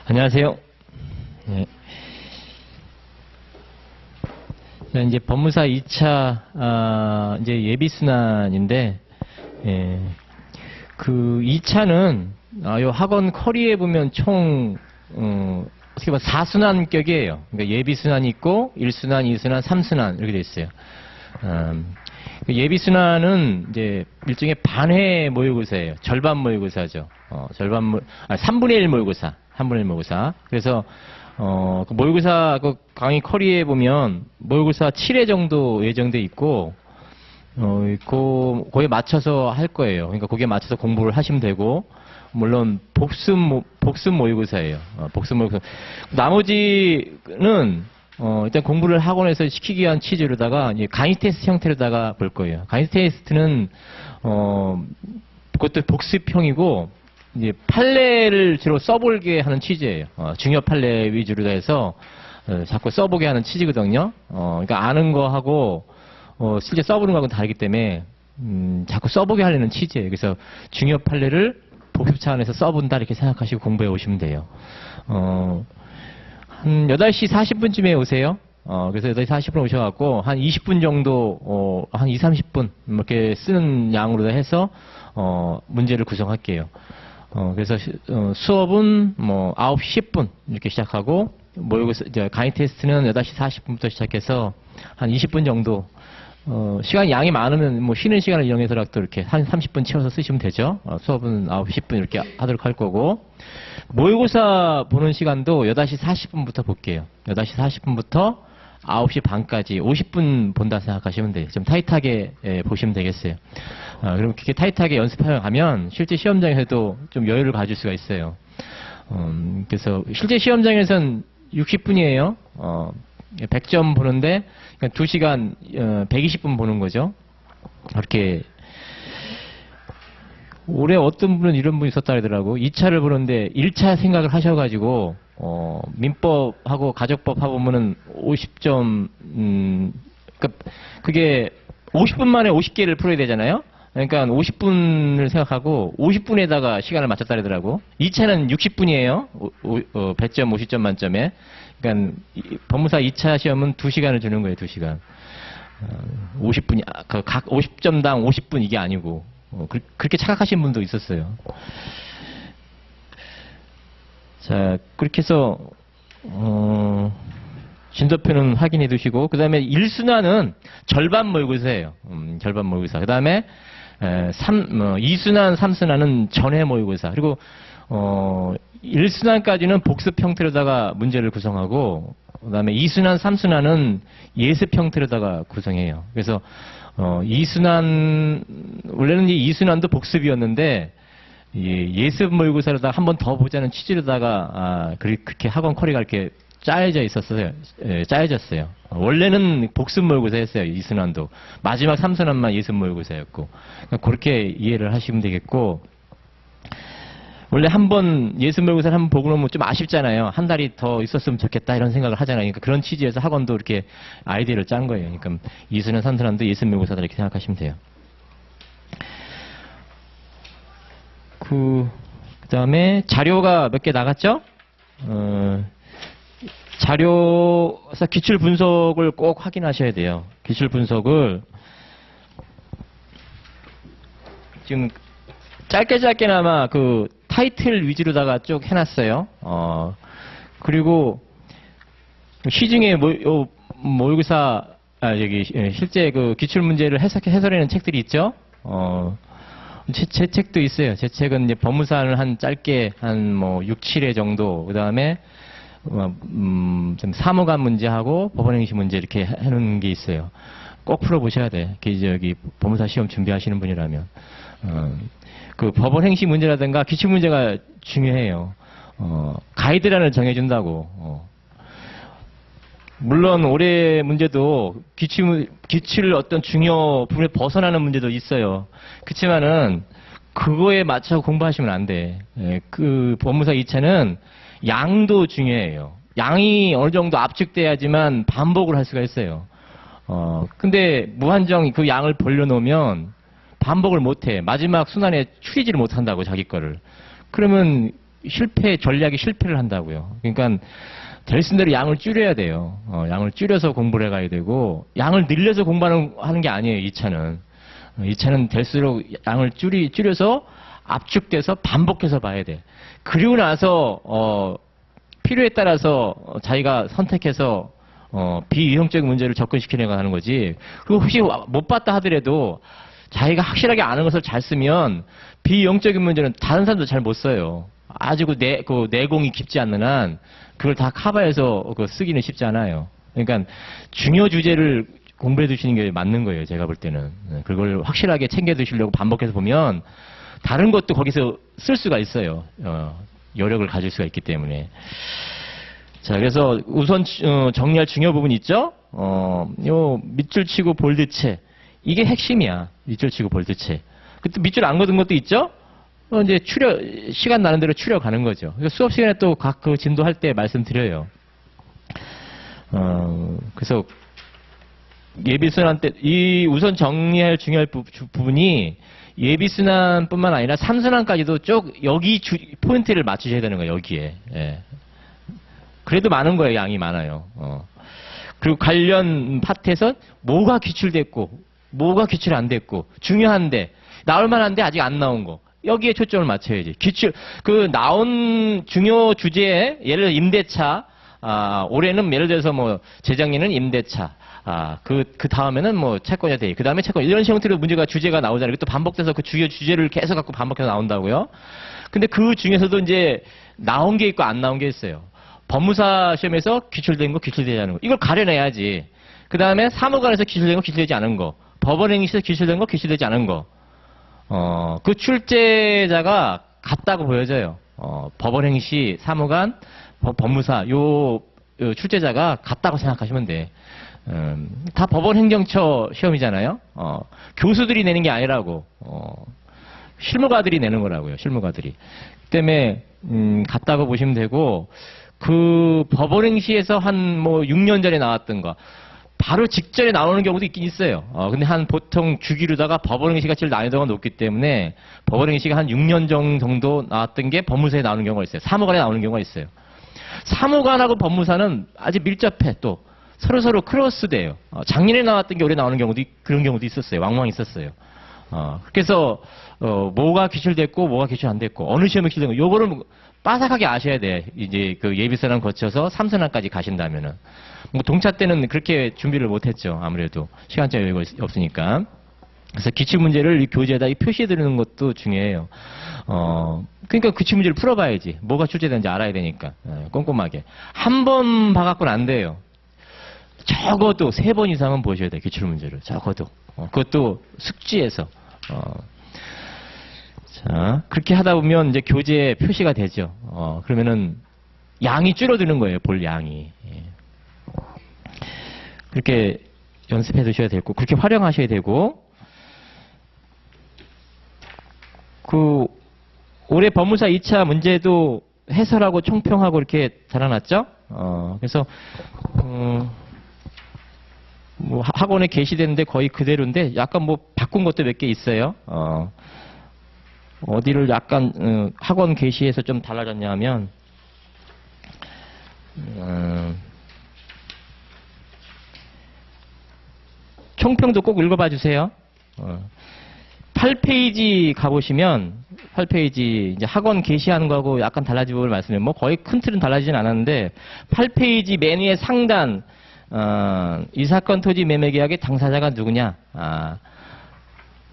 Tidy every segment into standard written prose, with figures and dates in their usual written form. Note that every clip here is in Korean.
안녕하세요. 네. 자, 이제 법무사 2차, 이제 예비순환인데, 예, 그 2차는, 요 학원 커리에 보면 총, 어떻게 보면 4순환격이에요. 그러니까 예비순환이 있고, 1순환, 2순환, 3순환, 이렇게 돼 있어요. 예비순환은 이제 일종의 반회 모의고사예요. 절반 모의고사죠. 3분의 1 모의고사. 3분의 1 모의고사. 그래서, 그 모의고사, 그 강의 커리에 보면 모의고사 7회 정도 예정돼 있고, 거기에 맞춰서 할 거예요. 그러니까 거기에 맞춰서 공부를 하시면 되고, 물론 복습 모의고사예요. 복습 모의고사. 나머지는, 일단 공부를 학원에서 시키기 위한 취지로다가, 이제 강의 테스트 형태로다가 볼 거예요. 강의 테스트는, 그것도 복습형이고, 이제 판례를 주로 써보게 하는 취지예요. 중요 판례 위주로 해서, 자꾸 써보게 하는 취지거든요. 그러니까 아는 거하고, 실제 써보는 거하고는 다르기 때문에, 자꾸 써보게 하려는 취지예요. 그래서 중요 판례를 복습 차원에서 써본다 이렇게 생각하시고 공부해 오시면 돼요. 한 8시 40분쯤에 오세요. 그래서 8시 40분 오셔갖고, 한 20분 정도, 한 2, 30분, 이렇게 쓰는 양으로 해서, 문제를 구성할게요. 그래서, 수업은 9시 10분 이렇게 시작하고, 모의고사, 강의 테스트는 8시 40분부터 시작해서, 한 20분 정도, 시간 양이 많으면 쉬는 시간을 이용해서라도 이렇게 한 30분 채워서 쓰시면 되죠. 수업은 9시 10분 이렇게 하도록 할 거고, 모의고사 보는 시간도 8시 40분부터 볼게요. 8시 40분부터 9시 반까지 50분 본다 생각하시면 돼요. 좀 타이트하게 보시면 되겠어요. 그럼 그렇게 타이트하게 연습하며 가면 실제 시험장에서도 좀 여유를 가질 수가 있어요. 그래서 실제 시험장에서는 60분이에요. 100점 보는데 2시간 120분 보는 거죠. 그렇게 올해 어떤 분은 이런 분이 있었다 그러더라고. 2차를 보는데 1차 생각을 하셔가지고 민법하고 가정법 하보면은 50점 그러니까 그게 50분 만에 50개를 풀어야 되잖아요. 그러니까 50분을 생각하고 50분에다가 시간을 맞췄다 그러더라고. 2차는 60분이에요. 100점 50점 만점에. 그러니까 법무사 2차 시험은 2시간을 주는 거예요. 2시간. 50분이 각 50점당 50분 이게 아니고 그렇게 착각하신 분도 있었어요. 자, 그렇게 해서 진도표는 확인해 두시고, 그 다음에 1순환은 절반 모의고사예요. 절반 모의고사. 그 다음에 2순환, 3순환은 전회 모의고사. 그리고 1순환까지는 복습 형태로다가 문제를 구성하고, 그 다음에 2순환, 3순환은 예습 형태로다가 구성해요. 그래서 2순환, 원래는 이 2순환도 복습이었는데, 예습 모의고사로다가 한 번 더 보자는 취지로다가, 그렇게 학원 커리가 이렇게 짜여져 있었어요. 짜여졌어요. 원래는 복습 모의고사였어요. 2순환도. 마지막 3순환만 예습 모의고사였고. 그러니까 그렇게 이해를 하시면 되겠고, 원래 한 번 예습 모의고사를 한 번 보고 나면 좀 아쉽잖아요. 한 달이 더 있었으면 좋겠다 이런 생각을 하잖아요. 그러니까 그런 취지에서 학원도 이렇게 아이디어를 짠 거예요. 그러니까 2순환, 3순환도 예습 모의고사다 이렇게 생각하시면 돼요. 그 다음에 자료가 몇 개 나갔죠? 자료에서 기출 분석을 꼭 확인하셔야 돼요. 기출 분석을 지금 짧게나마 그 타이틀 위주로다가 쭉 해놨어요. 그리고 시중에 모의고사 실제 그 기출 문제를 해설하는 책들이 있죠. 제 책도 있어요. 제 책은 이제 법무사를 한 짧게 한 6, 7회 정도, 그 다음에 사무관 문제하고 법원행시 문제 이렇게 해놓은 게 있어요. 꼭 풀어보셔야 돼. 법무사 시험 준비하시는 분이라면. 그 법원행시 문제라든가 기출 문제가 중요해요. 가이드라인을 정해준다고. 물론 올해 문제도 기출 어떤 중요 부분에 벗어나는 문제도 있어요. 그렇지만은 그거에 맞춰 공부하시면 안 돼. 그 법무사 2차는 양도 중요해요. 양이 어느 정도 압축돼야지만 반복을 할 수가 있어요. 근데 무한정 그 양을 벌려놓으면 반복을 못해. 마지막 순환에 추리지를 못한다고 자기 거를. 그러면 전략이 실패를 한다고요. 그러니까 될수 대로 양을 줄여야 돼요. 양을 줄여서 공부를 해가야 되고, 양을 늘려서 공부하는 게 아니에요, 2차는. 2차는 될수록 양을 줄여서 압축돼서 반복해서 봐야 돼. 그리고 나서, 필요에 따라서 자기가 선택해서, 비유형적인 문제를 접근시키려고 하는 거지. 그리고 혹시 못 봤다 하더라도 자기가 확실하게 아는 것을 잘 쓰면 비유형적인 문제는 다른 사람도 잘 못 써요. 아주 그 내공이 깊지 않는 한 그걸 다 커버해서 쓰기는 쉽지 않아요. 그러니까 중요 주제를 공부해 두시는 게 맞는 거예요. 제가 볼 때는. 그걸 확실하게 챙겨 두시려고 반복해서 보면 다른 것도 거기서 쓸 수가 있어요. 여력을 가질 수가 있기 때문에. 자, 그래서 우선 정리할 중요 부분 있죠? 요 밑줄 치고 볼드체. 이게 핵심이야. 밑줄 치고 볼드체. 그때 밑줄 안 걷은 것도 있죠? 이제 시간 나는 대로 추려가는 거죠. 수업 시간에 또 각 그 진도할 때 말씀드려요. 그래서 예비순환 때, 우선 정리할 중요할 부분이 예비순환뿐만 아니라 3순환까지도 여기 포인트를 맞추셔야 되는 거예요, 여기에. 예. 그래도 많은 거예요, 양이 많아요. 그리고 관련 파트에서 뭐가 기출됐고, 뭐가 기출 안 됐고, 중요한데, 나올 만한데 아직 안 나온 거. 여기에 초점을 맞춰야지. 나온 중요 주제에, 예를 들어 임대차, 올해는 예를 들어서 재작년에는 임대차, 그 다음에는 채권자 대위, 그 다음에 채권, 이런 형태로 주제가 나오잖아요. 또 반복돼서 그 주요 주제를 계속 갖고 반복해서 나온다고요. 근데 그 중에서도 이제 나온 게 있고 안 나온 게 있어요. 법무사 시험에서 기출된 거, 기출되지 않은 거. 이걸 가려내야지. 그 다음에 사무관에서 기출된 거, 기출되지 않은 거. 법원행위에서 기출된 거, 기출되지 않은 거. 그 출제자가 같다고 보여져요. 법원행시, 사무관, 법무사, 요 출제자가 같다고 생각하시면 돼. 다 법원행정처 시험이잖아요. 교수들이 내는 게 아니라고. 실무가들이 내는 거라고요. 실무가들이. 그 때문에 같다고 보시면 되고, 그 법원행시에서 한 6년 전에 나왔던 거. 바로 직전에 나오는 경우도 있긴 있어요. 근데 보통 주기로다가 법원행시가 제일 난이도가 높기 때문에 법원행시가 한 6년 정도 나왔던 게 법무사에 나오는 경우가 있어요. 사무관에 나오는 경우가 있어요. 사무관하고 법무사는 아주 밀접해 또. 서로 크로스돼요. 작년에 나왔던 게 올해 나오는 경우도, 그런 경우도 있었어요. 왕왕 있었어요. 그래서, 뭐가 기출됐고, 뭐가 기출 안 됐고, 어느 시험에 기출된 거, 요거를 빠삭하게 아셔야 돼. 이제 그 예비순환 거쳐서 3순환까지 가신다면은. 동차 때는 그렇게 준비를 못했죠. 아무래도 시간적 여유가 없으니까. 그래서 기출 문제를 이 교재에다 표시해 드리는 것도 중요해요. 그러니까 기출 문제를 풀어봐야지. 뭐가 출제되는지 알아야 되니까. 꼼꼼하게. 한 번 봐갖고는 안 돼요. 적어도 3번 이상은 보셔야 돼요. 기출 문제를. 적어도. 그것도 숙지해서. 자, 그렇게 하다 보면 이제 교재에 표시가 되죠. 그러면은 양이 줄어드는 거예요. 볼 양이. 예. 그렇게 연습해 두셔야 되고, 그렇게 활용하셔야 되고, 올해 법무사 2차 문제도 해설하고 총평하고 이렇게 달아놨죠? 그래서, 학원에 게시되는데 거의 그대로인데, 약간 바꾼 것도 몇 개 있어요. 어디를 약간, 학원 게시에서 좀 달라졌냐 하면, 총평도 꼭 읽어봐 주세요. 8페이지 가보시면 8페이지 이제 학원 게시하는 거하고 약간 달라진 부분을 말씀드리면 거의 큰 틀은 달라지진 않았는데 8페이지 맨 위에 상단 이 사건 토지 매매 계약의 당사자가 누구냐?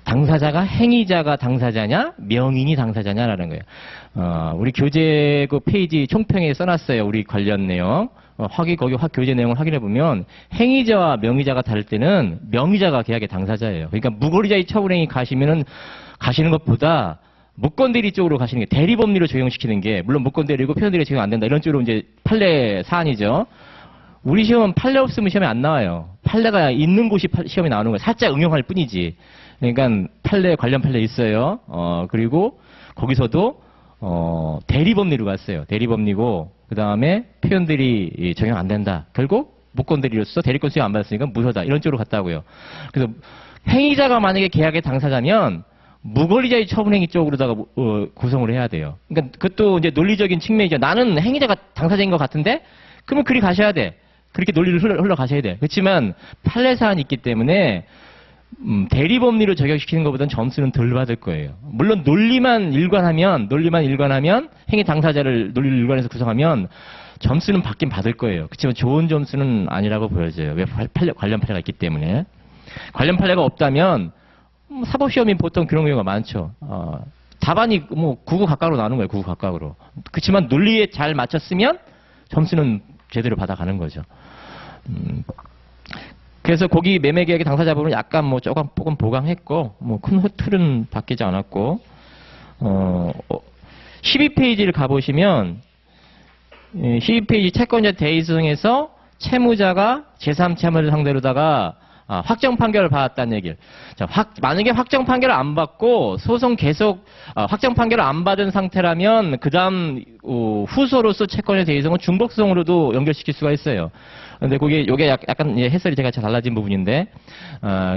당사자가 행위자가 당사자냐? 명인이 당사자냐라는 거예요. 우리 교재 그 페이지 총평에 써놨어요. 우리 관련 내용. 거기 교재 내용을 확인해 보면 행위자와 명의자가 다를 때는 명의자가 계약의 당사자예요. 그러니까 무고리자의 처분행위 가시는 것보다 무권대리 쪽으로 가시는 게 대리법리로 적용시키는 게 물론 무권대리고 표현대리 적용 안 된다 이런 쪽으로 이제 판례 사안이죠. 우리 시험은 판례 없으면 시험에 안 나와요. 판례가 있는 곳이 시험에 나오는 거예요. 살짝 응용할 뿐이지. 그러니까 관련 판례 있어요. 그리고 거기서도 대리법리로 갔어요. 대리법리고 그 다음에 표현들이 적용 안 된다. 결국 무권대리로서 대리권 수용 안 받았으니까 무효다. 이런 쪽으로 갔다고요. 그래서 행위자가 만약에 계약의 당사자면 무권리자의 처분행위 쪽으로다가 구성을 해야 돼요. 그러니까 그것도 이제 논리적인 측면이죠. 나는 행위자가 당사자인 것 같은데 그러면 그리 가셔야 돼. 그렇게 논리를 흘러가셔야 돼. 그렇지만 판례 사안이 있기 때문에 대리법리로 적용시키는 것보다는 점수는 덜 받을 거예요. 물론 논리만 일관하면 행위 당사자를 논리를 일관해서 구성하면 점수는 받긴 받을 거예요. 그렇지만 좋은 점수는 아니라고 보여져요. 왜 관련 판례가 있기 때문에. 관련 판례가 없다면 사법시험이 보통 그런 경우가 많죠. 답안이 뭐 9구 각각으로 나오는 거예요. 9구 각각으로. 그렇지만 논리에 잘 맞췄으면 점수는 제대로 받아가는 거죠. 그래서 고기 매매 계약의 당사자 부분은 약간 뭐 조금 보강했고, 뭐 큰 틀은 바뀌지 않았고, 12페이지를 가보시면, 12페이지 채권자 대의성에서 채무자가 제3채무를 상대로다가 확정 판결을 받았다는 얘기를. 자, 만약에 확정 판결을 안 받고 소송 계속 확정 판결을 안 받은 상태라면 그 다음 후소로서 채권의 대의성은 중복소송으로도 연결시킬 수가 있어요. 근데 요게 약간 해설이 제가 잘 달라진 부분인데,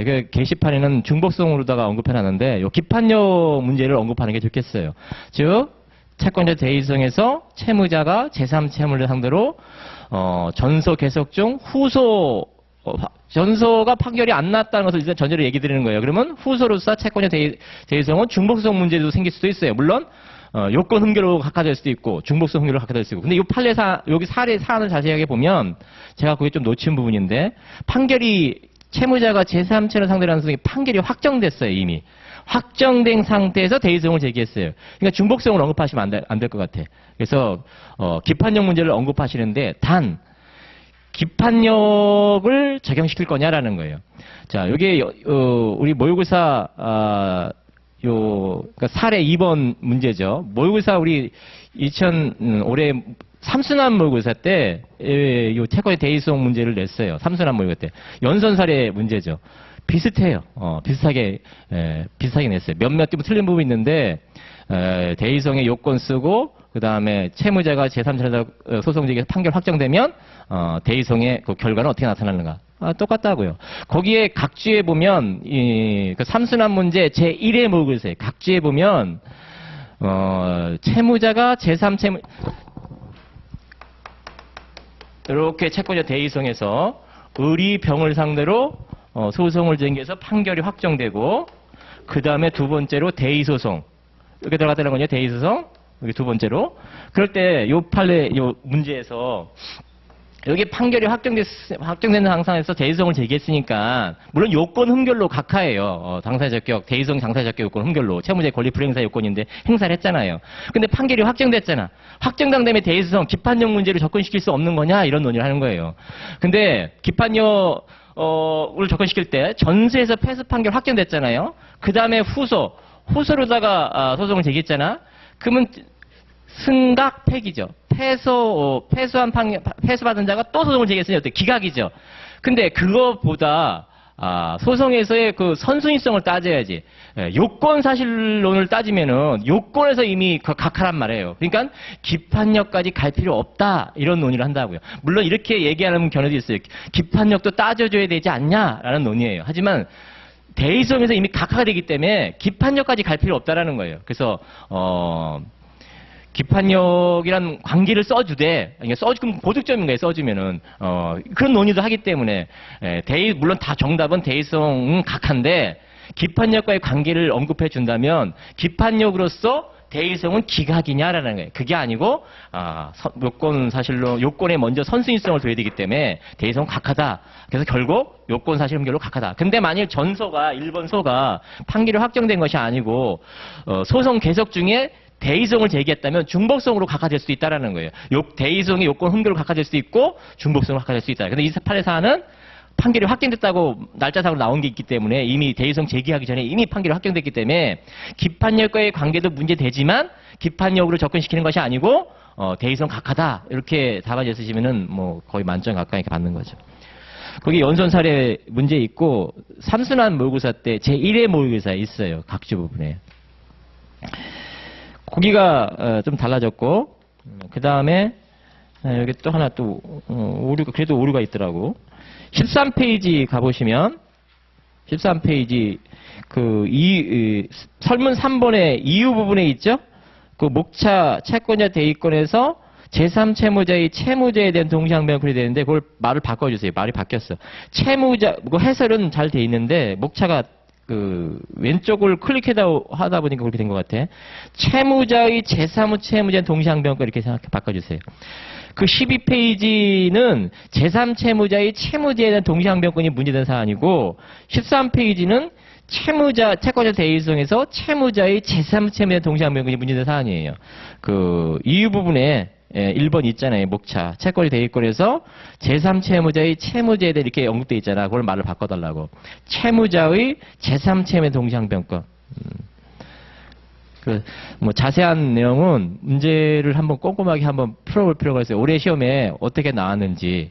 이게 게시판에는 중복소송으로다가 언급해놨는데, 요 기판료 문제를 언급하는 게 좋겠어요. 즉, 채권자 대의성에서 채무자가 제3채무를 상대로 전소 계속 중 후소 전소가 판결이 안 났다는 것을 일단 전제로 얘기 드리는 거예요. 그러면 후소로서 채권자 대의성은 중복소송 문제도 생길 수도 있어요. 물론 요건 흠결로 각하될 수도 있고 중복소송 흠결로 각하될 수도 있고. 근데 이 판례사 여기 사안을 자세하게 보면 제가 그게 좀 놓친 부분인데 판결이 채무자가 제3채를 상대로 하는 소송이 판결이 확정됐어요. 이미. 확정된 상태에서 대의성을 제기했어요. 그러니까 중복성을 언급하시면 안 될 것 같아. 그래서 기판력 문제를 언급하시는데 단 기판력을 적용시킬 거냐라는 거예요. 자, 여기 우리 모의고사 그러니까 사례 2번 문제죠. 모의고사 우리 올해 삼순환 모의고사 때 요 채권의 대의성 문제를 냈어요. 삼순환 모의고사 때 연선 사례 문제죠. 비슷해요. 비슷하게 냈어요. 몇몇 좀 틀린 부분이 있는데 대의성의 요건 쓰고 그 다음에 채무자가 제3채무자 소송 제기에서 판결 확정되면 대의성의 그 결과는 어떻게 나타나는가? 똑같다고요. 거기에 각주에 보면 그 삼순환 문제 제1의 모의고사에 각주에 보면 채무자가 제3채무 이렇게 채권자 대의성에서 의리병을 상대로 소송을 제기해서 판결이 확정되고 그 다음에 두 번째로 대의소송 이렇게 들어갔다는 거죠. 대의소송 여기 두 번째로 그럴 때 요 문제에서 여기 판결이 확정되는 상황에서 대의소송을 제기했으니까 물론 요건 흠결로 각하예요. 당사자 적격 대의소송 당사자 적격 요건 흠결로 채무자의 권리 불행사 요건인데 행사를 했잖아요. 근데 판결이 확정됐잖아. 확정된 다음에 대의소송 기판력 문제를 접근시킬 수 없는 거냐 이런 논의를 하는 거예요. 근데 기판력 을 접근시킬 때 전수에서 패소 판결 확정됐잖아요. 그 다음에 후소로다가 소송을 제기했잖아. 그러면 승각 폐기죠. 패소받은 자가 또 소송을 제기했으니 어때? 기각이죠. 근데 그거보다 소송에서의 그 선순위성을 따져야지. 요건 사실론을 따지면은 요건에서 이미 각하란 말이에요. 그러니까 기판력까지 갈 필요 없다 이런 논의를 한다고요. 물론 이렇게 얘기하는 견해도 있어요. 기판력도 따져줘야 되지 않냐라는 논의예요. 하지만 대의성에서 이미 각하가 되기 때문에 기판력까지 갈 필요 없다라는 거예요. 그래서 기판력이란 관계를 써주되, 그럼 고득점인가요? 써주면은, 그런 논의도 하기 때문에, 물론 다 정답은 대의성은 각한데, 기판력과의 관계를 언급해 준다면, 기판력으로서 대의성은 기각이냐라는 거예요. 그게 아니고, 요건에 먼저 선순위성을 둬야 되기 때문에, 대의성은 각하다. 그래서 결국, 요건 사실 흠결로 각하다. 근데 만일 1번 소가 판결이 확정된 것이 아니고, 소송 계속 중에 대의성을 제기했다면 중복성으로 각하될 수 있다는 거예요. 대의성의 요건 흠결로 각하될 수 있고 중복성으로 각하될 수 있다. 근데 이 판례 사안은 판결이 확정됐다고 날짜상으로 나온 게 있기 때문에 이미 대의성 제기하기 전에 이미 판결이 확정됐기 때문에 기판력과의 관계도 문제되지만 기판력으로 접근시키는 것이 아니고 대의성 각하다. 이렇게 답안지 쓰시면은 뭐 거의 만점 가까이 받는 거죠. 거기 연선 사례 문제 있고 삼순환 모의고사 때 제1회 모의고사에 있어요. 각주 부분에. 거기가 좀 달라졌고 그 다음에 여기 또 하나 또 오류가 그래도 오류가 있더라고. 13페이지 가보시면 13페이지 설문 3번의 이유 부분에 있죠? 그 목차 채권자 대위권에서 제3채무자의 채무자에 대한 동시항변권이 되는데 그걸 말을 바꿔주세요. 말이 바뀌었어. 채무자, 그 해설은 잘 돼 있는데 목차가 왼쪽을 하다 보니까 그렇게 된 것 같아. 채무자의 제3채무자의 동시항변권 이렇게 바꿔주세요. 그 12페이지는 제3채무자의 채무자에 대한 동시항변권이 문제된 사안이고 13페이지는 채권자 대위성에서 채무자의 제3채무자의 동시항변권이 문제된 사안이에요. 그 이유 부분에 1번 있잖아요. 목차. 채권자 대위권에서 제3채무자의 채무자에 대해 이렇게 언급되어 있잖아. 그걸 말을 바꿔달라고. 채무자의 제3채무자의 동시항변권. 자세한 내용은 문제를 한번 꼼꼼하게 한번 풀어볼 필요가 있어요. 올해 시험에 어떻게 나왔는지.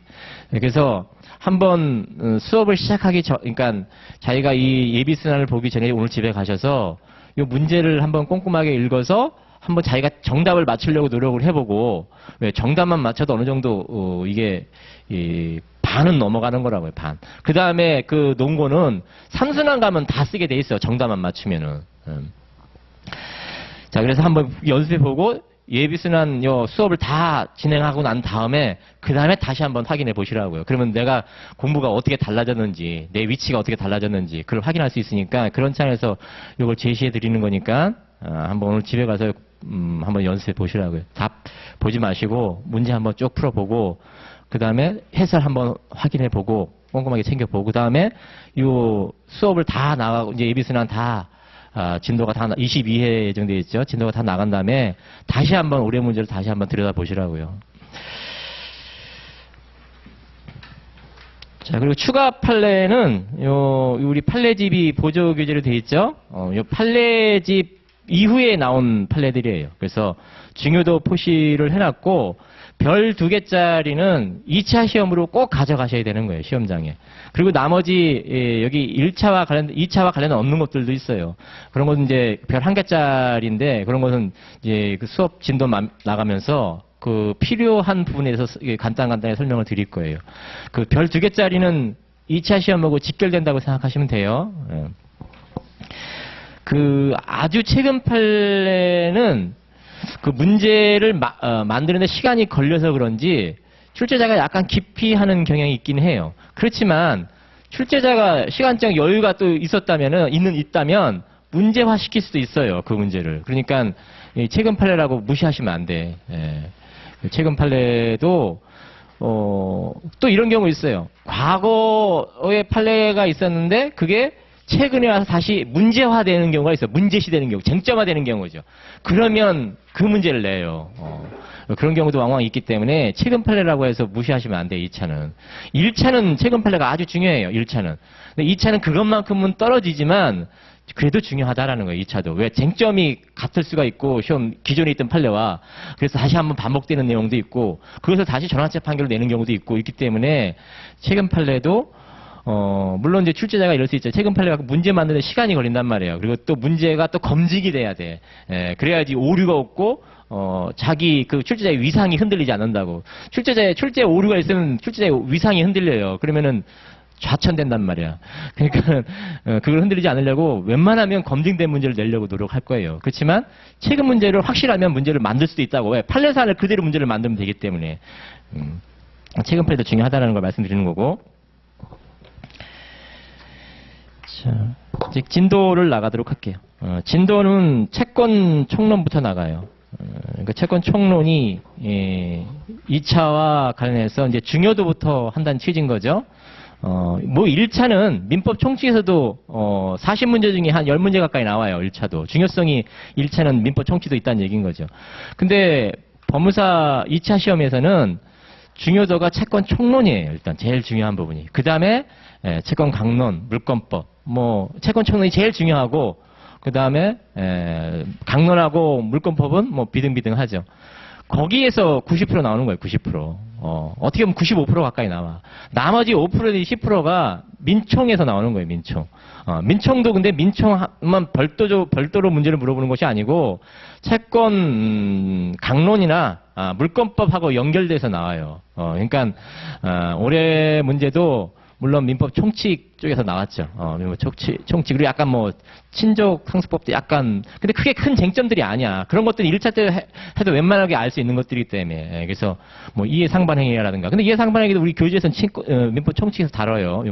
그래서 한번 수업을 시작하기 전, 그러니까 자기가 이 예비 순환을 보기 전에 오늘 집에 가셔서 이 문제를 한번 꼼꼼하게 읽어서 한번 자기가 정답을 맞추려고 노력을 해보고, 왜 정답만 맞춰도 어느 정도 이게 반은 넘어가는 거라고요. 반. 그 다음에 그 논거는 3순환 가면 다 쓰게 돼 있어요. 정답만 맞추면은. 자, 그래서 한번 연습해보고 예비순환 수업을 다 진행하고 난 다음에 그 다음에 다시 한번 확인해 보시라고요. 그러면 내가 공부가 어떻게 달라졌는지, 내 위치가 어떻게 달라졌는지 그걸 확인할 수 있으니까 그런 차원에서 이걸 제시해 드리는 거니까 한번 오늘 집에 가서 한번 연습해 보시라고요. 답 보지 마시고 문제 한번 쭉 풀어보고 그 다음에 해설 한번 확인해 보고 꼼꼼하게 챙겨보고 그 다음에 이 수업을 다 나가고 이제 예비순환 다 진도가 다 22회 정도 있죠. 진도가 다 나간 다음에 다시 한번 올해 문제를 다시 한번 들여다보시라고요. 자, 그리고 추가 판례는 우리 판례집이 보조 교재로 되어 있죠. 요 판례집 이후에 나온 판례들이에요. 그래서 중요도 표시를 해놨고 별 2개짜리는 2차 시험으로 꼭 가져가셔야 되는 거예요. 시험장에. 그리고 나머지 여기 1차와 관련 2차와 관련 없는 것들도 있어요. 그런 것은 이제 별 1개짜리인데 그런 것은 이제 그 수업 진도 나가면서 그 필요한 부분에 대해서 간단하게 설명을 드릴 거예요. 그 별 2개짜리는 2차 시험하고 직결된다고 생각하시면 돼요. 그 아주 최근 판례는 그 문제를 만드는데 시간이 걸려서 그런지 출제자가 약간 깊이 하는 경향이 있긴 해요. 그렇지만 출제자가 시간적 여유가 또 있다면 문제화 시킬 수도 있어요. 그 문제를. 그러니까 최근 판례라고 무시하시면 안 돼. 최근 판례도 또 이런 경우 있어요. 과거의 판례가 있었는데 그게 최근에 와서 다시 문제화되는 경우가 있어요. 문제시되는 경우, 쟁점화되는 경우죠. 그러면 그 문제를 내요. 그런 경우도 왕왕 있기 때문에 최근 판례라고 해서 무시하시면 안 돼요. 2차는. 1차는 최근 판례가 아주 중요해요. 1차는. 근데 2차는 그것만큼은 떨어지지만 그래도 중요하다라는 거예요. 2차도. 왜 쟁점이 같을 수가 있고 시험 기존에 있던 판례와 그래서 다시 한번 반복되는 내용도 있고 그것을 다시 전환체 판결을 내는 경우도 있기 때문에 최근 판례도 물론 이제 출제자가 이럴 수 있죠. 최근 판례가 문제 만드는 시간이 걸린단 말이에요. 그리고 또 문제가 또 검증이 돼야 돼. 그래야지 오류가 없고, 자기 그 출제자의 위상이 흔들리지 않는다고. 출제 오류가 있으면 출제자의 위상이 흔들려요. 그러면은 좌천된단 말이야. 그러니까, 그걸 흔들리지 않으려고 웬만하면 검증된 문제를 내려고 노력할 거예요. 그렇지만 최근 문제를 확실하면 문제를 만들 수도 있다고. 왜? 판례 사안을 그대로 문제를 만들면 되기 때문에. 최근 판례도 중요하다는 걸 말씀드리는 거고. 자, 이제 진도를 나가도록 할게요. 진도는 채권 총론부터 나가요. 그러니까 채권 총론이 2차와 관련해서 이제 중요도부터 한다는 취지인 거죠. 뭐 1차는 민법 총칙에서도 40문제 중에 한 10문제 가까이 나와요. 1차도. 중요성이 1차는 민법 총칙도 있다는 얘기인 거죠. 근데 법무사 2차 시험에서는 중요도가 채권 총론이에요. 일단 제일 중요한 부분이. 그 다음에 채권 강론, 물권법, 채권 총론이 제일 중요하고 그 다음에 강론하고 물권법은 비등비등하죠. 거기에서 90% 나오는 거예요. 90%. 어떻게 보면 95% 가까이 나와. 나머지 5%, 10%가 민총에서 나오는 거예요. 민총. 민총도 근데 민총만 별도로 문제를 물어보는 것이 아니고 채권 강론이나 물권법하고 연결돼서 나와요. 그러니까 올해 문제도 물론 민법 총칙 쪽에서 나왔죠. 민법 총칙. 그리고 약간 뭐, 친족 상속법도 약간, 근데 크게 큰 쟁점들이 아니야. 그런 것들이 1차 때 해도 웬만하게 알 수 있는 것들이기 때문에. 그래서 뭐, 이해상반행위라든가. 근데 이해상반행위도 우리 교재에서는 민법 총칙에서 다뤄요.